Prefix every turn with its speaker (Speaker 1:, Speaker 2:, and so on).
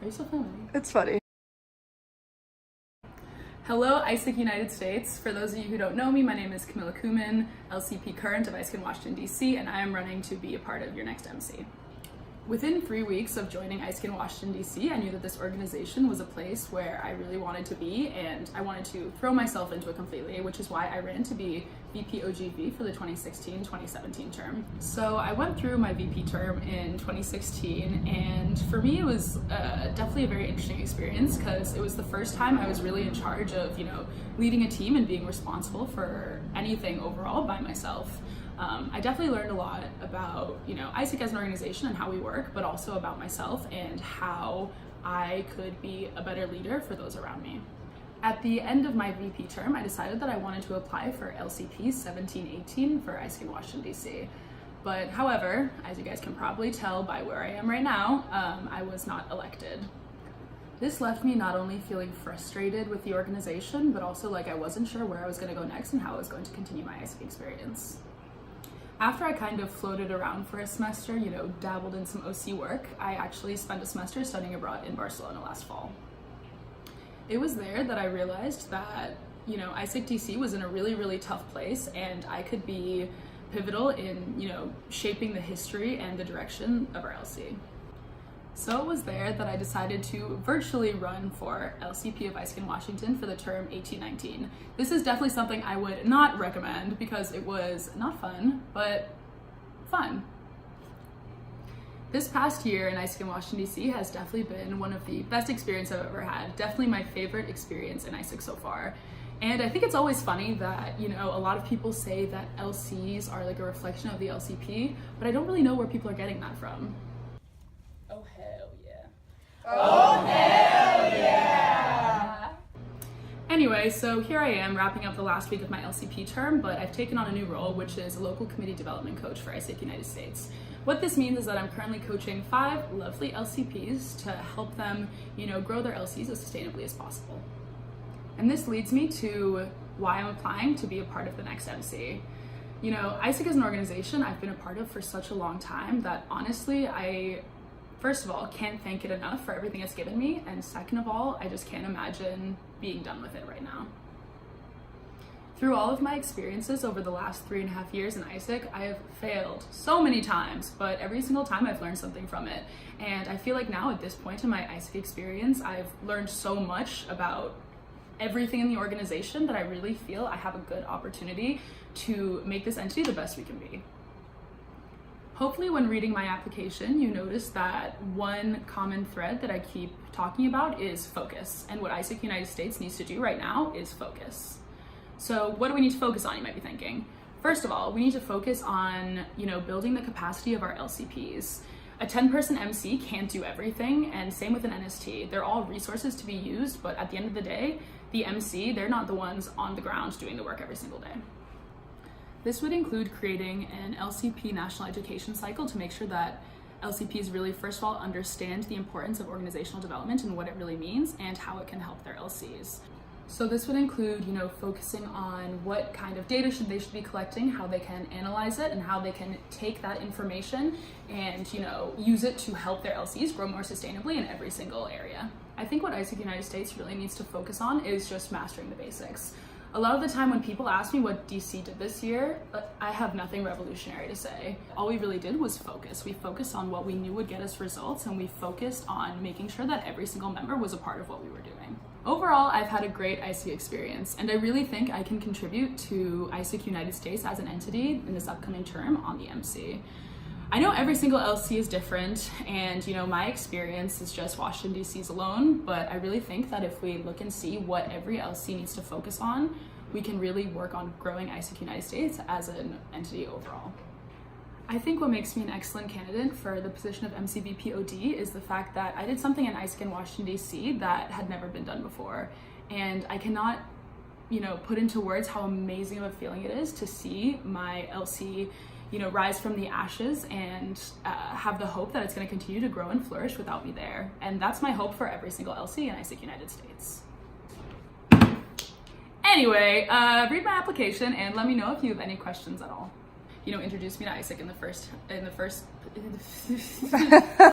Speaker 1: Are you still filming?
Speaker 2: It's funny.
Speaker 1: Hello, ISIC United States. For those of you who don't know me, my name is Camilla Kummen, LCP current of ISIC in Washington, D.C., and I am running to be a part of your next MC. Within 3 weeks of joining ISIC in Washington, D.C., I knew that this organization was a place where I really wanted to be, and I wanted to throw myself into it completely, which is why I ran to be VP OGV for the 2016-2017 term. So I went through my VP term in 2016, and for me it was definitely a very interesting experience because it was the first time I was really in charge of, leading a team and being responsible for anything overall by myself. I definitely learned a lot about, ISIC as an organization and how we work, but also about myself and how I could be a better leader for those around me. At the end of my VP term, I decided that I wanted to apply for LCP 1718 for ISIC in Washington, DC. But however, as you guys can probably tell by where I am right now, I was not elected. This left me not only feeling frustrated with the organization, but also like I wasn't sure where I was going to go next and how I was going to continue my ISIC experience. After I kind of floated around for a semester, dabbled in some OC work, I actually spent a semester studying abroad in Barcelona last fall. It was there that I realized that, ISIC DC was in a really, really tough place and I could be pivotal in, shaping the history and the direction of our LC. So it was there that I decided to virtually run for LCP of ISIC in Washington for the term 1819. This is definitely something I would not recommend because it was not fun, but fun. This past year in ISIC in Washington, D.C. has definitely been one of the best experiences I've ever had. Definitely my favorite experience in ISIC so far. And I think it's always funny that, a lot of people say that LCs are like a reflection of the LCP, but I don't really know where people are getting that from. Oh, hell yeah.
Speaker 2: Oh, hell yeah!
Speaker 1: Anyway, so here I am wrapping up the last week of my LCP term, but I've taken on a new role, which is a local committee development coach for ISIC United States. What this means is that I'm currently coaching 5 lovely LCPs to help them, grow their LCs as sustainably as possible. And this leads me to why I'm applying to be a part of the next MC. ISIC as an organization I've been a part of for such a long time that honestly, I, first of all, can't thank it enough for everything it's given me, and second of all, I just can't imagine being done with it right now. Through all of my experiences over the last 3.5 years in ISIC, I have failed so many times, but every single time I've learned something from it. And I feel like now at this point in my ISIC experience, I've learned so much about everything in the organization that I really feel I have a good opportunity to make this entity the best we can be. Hopefully when reading my application, you notice that one common thread that I keep talking about is focus. And what ISIC United States needs to do right now is focus. So what do we need to focus on, you might be thinking? First of all, we need to focus on, building the capacity of our LCPs. A 10-person MC can't do everything, and same with an NST. They're all resources to be used, but at the end of the day, the MC, they're not the ones on the ground doing the work every single day. This would include creating an LCP national education cycle to make sure that LCPs really, first of all, understand the importance of organizational development and what it really means and how it can help their LCs. So this would include, focusing on what kind of data they should be collecting, how they can analyze it, and how they can take that information and, use it to help their LCs grow more sustainably in every single area. I think what ISIC United States really needs to focus on is just mastering the basics. A lot of the time when people ask me what DC did this year, I have nothing revolutionary to say. All we really did was focus. We focused on what we knew would get us results, and we focused on making sure that every single member was a part of what we were doing. Overall, I've had a great ISIC experience, and I really think I can contribute to ISIC United States as an entity in this upcoming term on the MC. I know every single LC is different, and my experience is just Washington, D.C.'s alone, but I really think that if we look and see what every LC needs to focus on, we can really work on growing ISIC United States as an entity overall. I think what makes me an excellent candidate for the position of MCVPOD is the fact that I did something in ISIC in Washington, D.C. that had never been done before, and I cannot put into words how amazing of a feeling it is to see my LC rise from the ashes and have the hope that it's going to continue to grow and flourish without me there. And that's my hope for every single LC in ISIC United States. Anyway, read my application and let me know if you have any questions at all. Introduce me to ISIC in the first